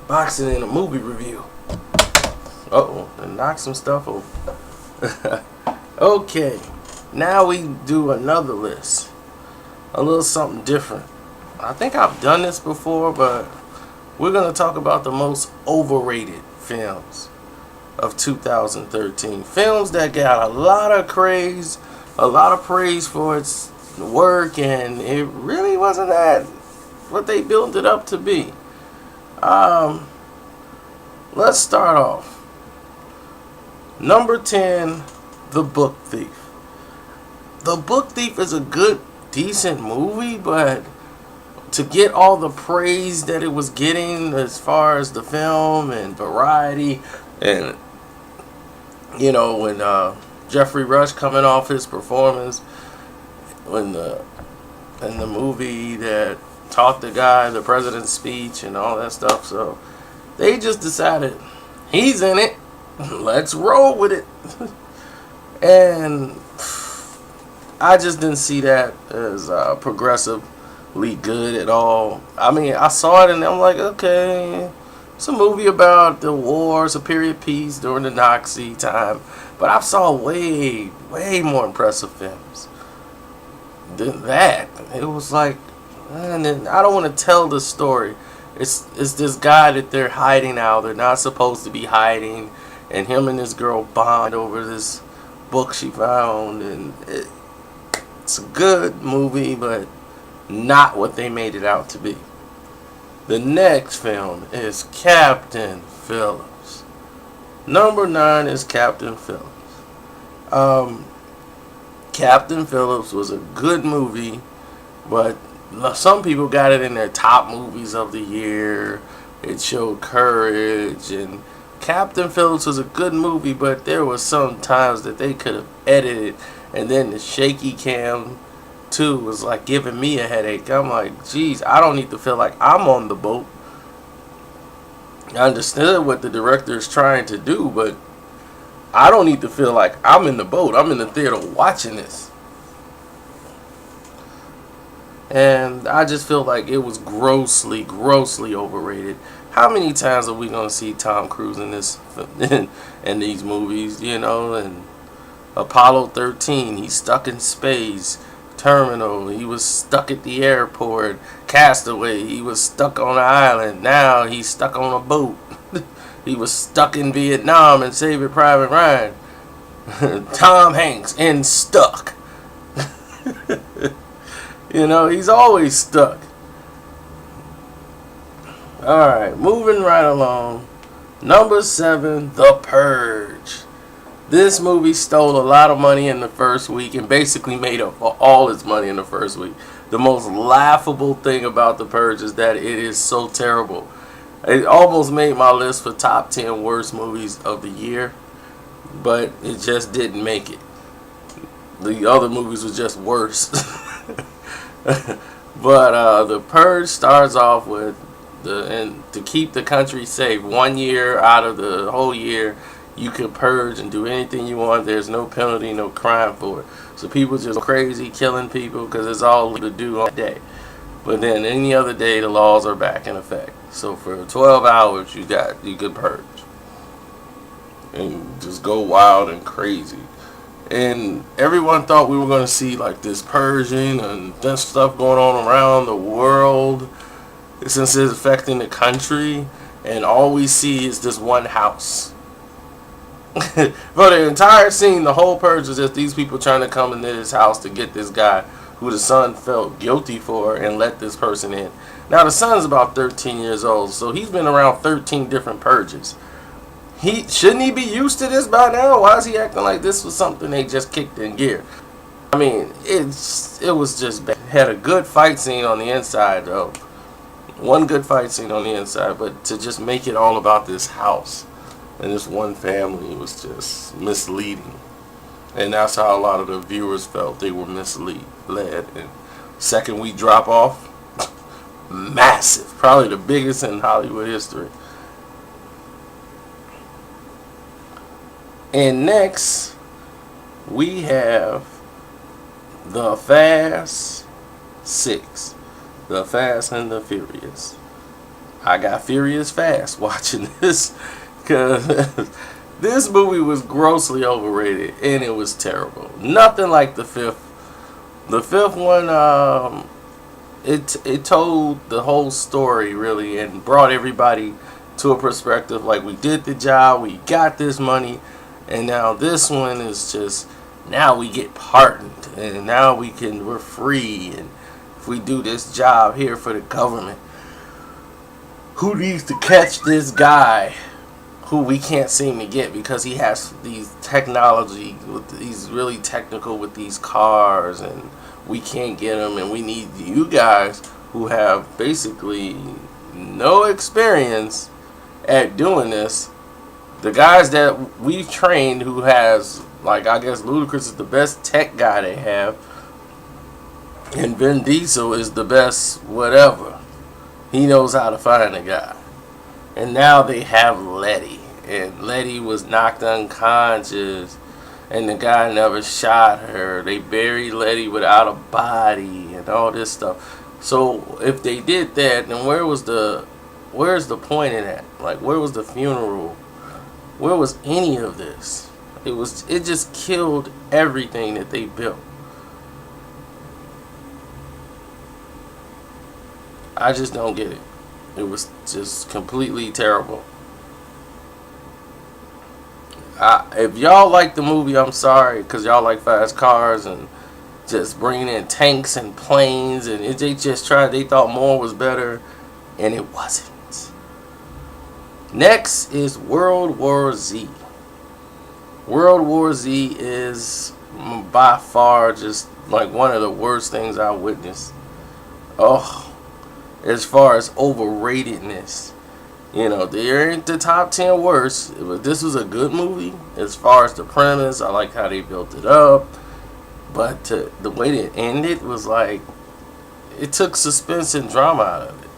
Boxing in a movie review. Uh-oh, and knock some stuff over. Okay, now we do another list. A little something different. I think I've done this before, but we're going to talk about the most overrated films of 2013. Films that got a lot of praise, a lot of praise for its work, and it really wasn't that what they built it up to be. Let's start off. Number 10, The Book Thief. The Book Thief is a good, decent movie, but to get all the praise that it was getting as far as the film and variety, and you know, when Jeffrey Rush coming off his performance in the movie that taught the guy the president's speech and all that stuff, so they just decided he's in it, let's roll with it. And I just didn't see that as progressively good at all. I mean, I saw it and I'm like, okay, it's a movie about the wars, a period piece during the Nazi time. But I saw way, way more impressive films than that. It was like, man, and I don't want to tell the story. It's this guy that they're hiding out. They're not supposed to be hiding. And him and this girl bond over this book she found. And it's a good movie, but not what they made it out to be. The next film is Captain Phillips. Number 9 is Captain Phillips. Captain Phillips was a good movie, but some people got it in their top movies of the year. It showed courage, and Captain Phillips was a good movie, but there were some times that they could have edited, and then the shaky cam too was like giving me a headache. I'm like, geez, I don't need to feel like I'm on the boat. I understood what the director is trying to do, but I don't need to feel like I'm in the boat. I'm in the theater watching this. And I just feel like it was grossly, grossly overrated. How many times are we going to see Tom Cruise in this, in these movies, you know? And Apollo 13, he's stuck in space. Terminal, he was stuck at the airport. Castaway, he was stuck on an island. Now he's stuck on a boat. He was stuck in Vietnam and Saving Private Ryan. Tom Hanks in Stuck. You know, he's always stuck. Alright, moving right along. Number 7, The Purge. This movie stole a lot of money in the first week and basically made up for all its money in the first week. The most laughable thing about The Purge is that it is so terrible. It almost made my list for top 10 worst movies of the year, but it just didn't make it. The other movies were just worse. But The Purge starts off with to keep the country safe 1 year out of the whole year. You can purge and do anything you want. There's no penalty, no crime for it. So people just crazy killing people because it's all to do on that day. But then any other day, the laws are back in effect. So for 12 hours, you could purge and just go wild and crazy. And everyone thought we were going to see like this purging and this stuff going on around the world since it's affecting the country. And all we see is this one house. For the entire scene, the whole purge is just these people trying to come into this house to get this guy who the son felt guilty for and let this person in. Now the son's about 13 years old, so he's been around 13 different purges. Shouldn't he be used to this by now? Why is he acting like this was something they just kicked in gear? I mean, it was just bad. Had a good fight scene on the inside though. One good fight scene on the inside, but to just make it all about this house and this one family was just misleading. And that's how a lot of the viewers felt. They were misled. And second we drop off, massive. Probably the biggest in Hollywood history. And next, we have The Fast 6. The Fast and the Furious. I got furious fast watching this because this movie was grossly overrated and it was terrible. Nothing like the fifth. The fifth one, it told the whole story really and brought everybody to a perspective like we did the job, we got this money, and now this one is just now we get pardoned and now we're free, and if we do this job here for the government, who needs to catch this guy who we can't seem to get because he has these technology with he's really technical with these cars and we can't get him, and we need you guys who have basically no experience at doing this. The guys that we've trained who has, like, I guess Ludacris is the best tech guy they have, and Vin Diesel is the best whatever. He knows how to find a guy. And now they have Letty. And Letty was knocked unconscious. And the guy never shot her. They buried Letty without a body and all this stuff. So if they did that, then where's the point in that? Like, where was the funeral? Where was any of this? It just killed everything that they built. I just don't get it. It was just completely terrible. If y'all like the movie, I'm sorry, because y'all like fast cars and just bringing in tanks and planes, and they thought more was better, and it wasn't. Next is World War Z. World War Z is by far just like one of the worst things I witnessed. Oh, as far as overratedness. You know, they ain't the top 10 worst, but this was a good movie. As far as the premise, I like how they built it up. But the way it ended was like, it took suspense and drama out of it.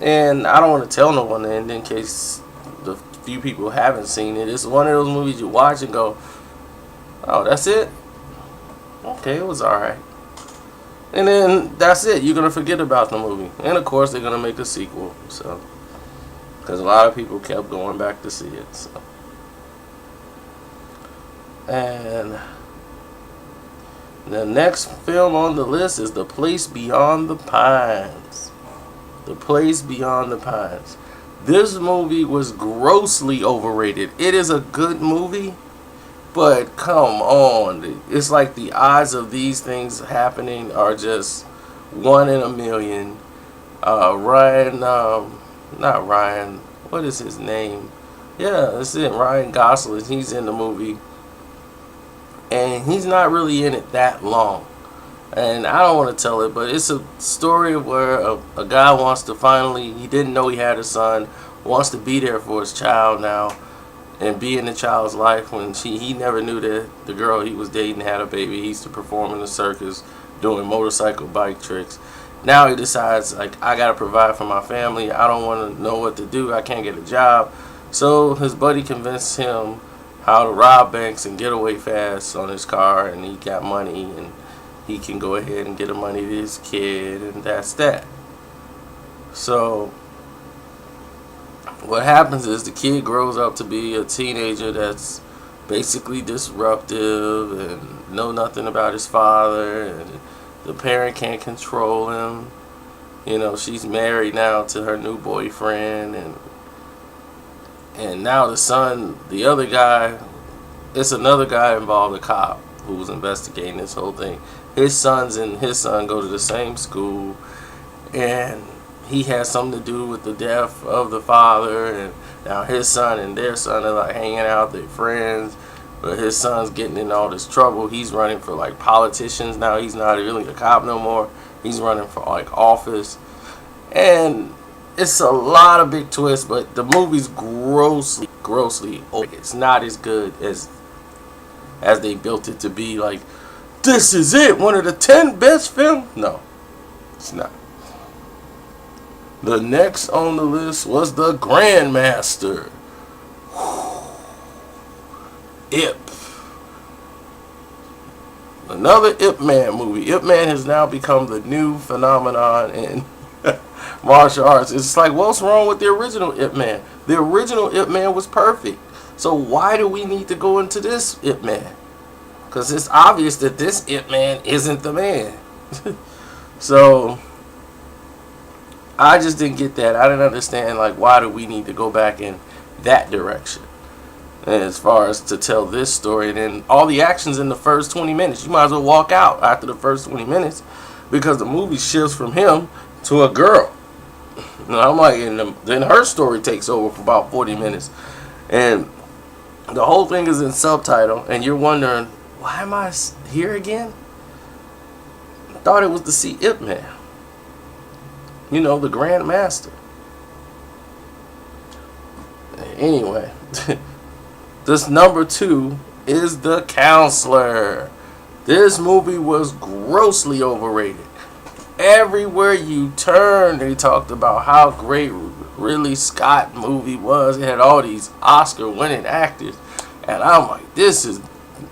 And I don't want to tell no one the end in case the few people haven't seen it. It's one of those movies you watch and go, oh, that's it? Okay, it was alright. And then that's it. You're going to forget about the movie. And of course, they're going to make a sequel. So, because a lot of people kept going back to see it. So. And the next film on the list is The Place Beyond the Pines. The Place Beyond the Pines. This movie was grossly overrated. It is a good movie, but come on. It's like the odds of these things happening are just 1 in a million. Not Ryan, what is his name? Yeah, that's it, Ryan Gosling. He's in the movie. And he's not really in it that long. And I don't want to tell it, but it's a story of where a guy wants to finally, he didn't know he had a son, wants to be there for his child now, and be in the child's life when he never knew that the girl he was dating had a baby. He used to perform in the circus doing motorcycle bike tricks. Now he decides, like, I gotta provide for my family. I don't want to know what to do. I can't get a job. So his buddy convinced him how to rob banks and get away fast on his car, and he got money, and he can go ahead and get the money to his kid, and that's that. So what happens is the kid grows up to be a teenager that's basically disruptive and know nothing about his father, and the parent can't control him. You know, she's married now to her new boyfriend, and now the son, the other guy, it's another guy involved, a cop who's investigating this whole thing. His sons and his son go to the same school, and he has something to do with the death of the father, and now his son and their son are like hanging out, they're friends, but his son's getting in all this trouble. He's running for like politicians now. He's not really a cop no more. He's running for like office, and it's a lot of big twists, but the movie's grossly over. It's not as good as they built it to be. Like, this is it, one of the 10 best films. No, it's not. The next on the list was The Grandmaster. Ip. Another Ip Man movie. Ip Man has now become the new phenomenon in martial arts. It's like, what's wrong with the original Ip Man? The original Ip Man was perfect. So why do we need to go into this Ip Man? Because it's obvious that this Ip Man isn't the man. So I just didn't get that. I didn't understand, like, why do we need to go back in that direction as far as to tell this story. And then all the action's in the first 20 minutes. You might as well walk out after the first 20 minutes, because the movie shifts from him to a girl. And I'm like, then her story takes over for about 40 minutes. And the whole thing is in subtitle, and you're wondering, why am I here again? I thought it was to see Ip Man. You know, the Grand Master. Anyway, this number 2 is The Counselor. This movie was grossly overrated. Everywhere you turn, they talked about how great Ridley Scott movie was. It had all these Oscar-winning actors, and I'm like, this is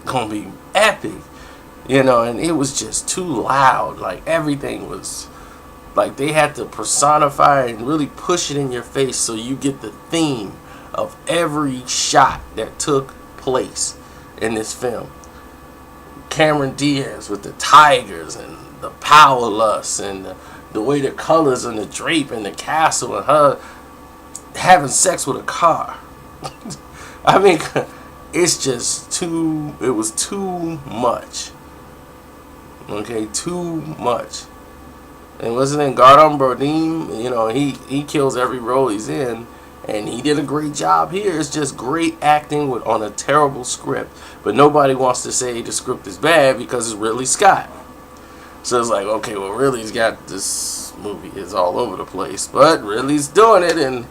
gonna be epic, you know. And it was just too loud. Like, everything was like they had to personify and really push it in your face so you get the theme of every shot that took place in this film. Cameron Diaz with the tigers and the power lust and the way the colors and the drape and the castle and her having sex with a car. I mean, it's just it was too much. Okay, too much. And wasn't it Gardner Bardem? You know, he kills every role he's in, and he did a great job here. It's just great acting on a terrible script. But nobody wants to say the script is bad because it's Ridley Scott. So it's like, okay, well, Ridley's got this movie is all over the place, but Ridley's doing it, and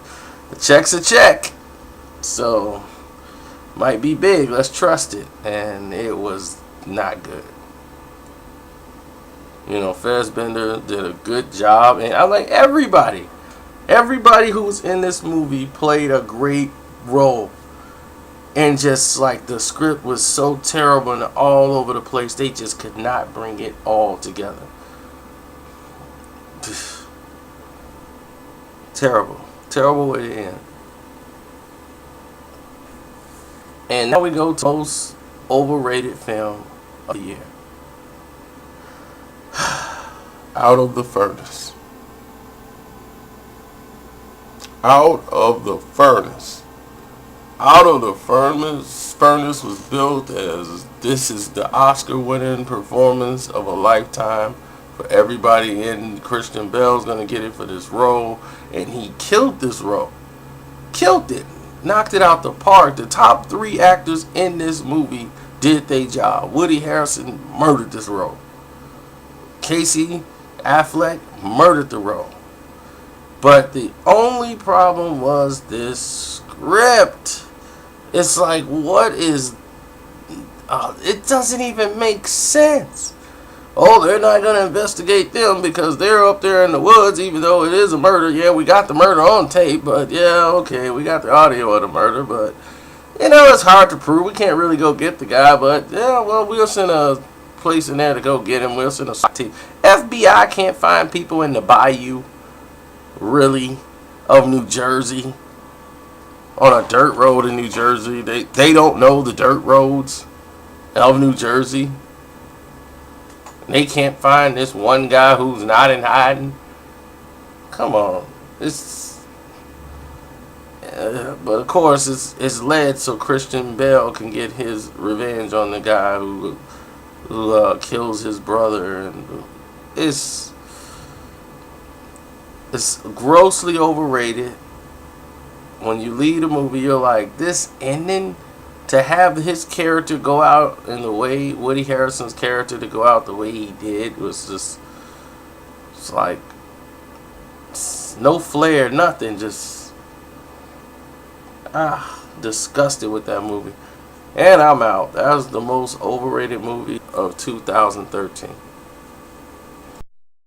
the check's a check. So might be big. Let's trust it. And it was not good. You know, Fassbender did a good job, and I like everybody. Everybody who was in this movie played a great role. And just like the script was so terrible and all over the place, they just could not bring it all together. Terrible. Terrible way to end. And now we go to most overrated film of the year. Out of the Furnace. Out of the Furnace. Out of the Furnace was built as this is the Oscar-winning performance of a lifetime for everybody in. Christian Bale's going to get it for this role, and he killed this role. Killed it. Knocked it out the park. The top 3 actors in this movie did their job. Woody Harrelson murdered this role. Casey Affleck murdered the role. But the only problem was this script. It's like, what is... it doesn't even make sense. Oh, they're not going to investigate them because they're up there in the woods, even though it is a murder. Yeah, we got the murder on tape, but yeah, okay, we got the audio of the murder, but, you know, it's hard to prove. We can't really go get the guy, but, yeah, well, we'll send a place in there to go get him. We'll send a team. FBI can't find people in the bayou, really, of New Jersey, on a dirt road in New Jersey. They don't know the dirt roads of New Jersey. They can't find this one guy who's not in hiding. Come on. But of course it's led so Christian Bale can get his revenge on the guy who kills his brother, and it's grossly overrated. When you leave the movie, you're like, this ending, to have his character go out in the way, Woody Harrelson's character to go out the way he did, was just, it's like, no flair, nothing, just, disgusted with that movie. And I'm out. That was the most overrated movie of 2013.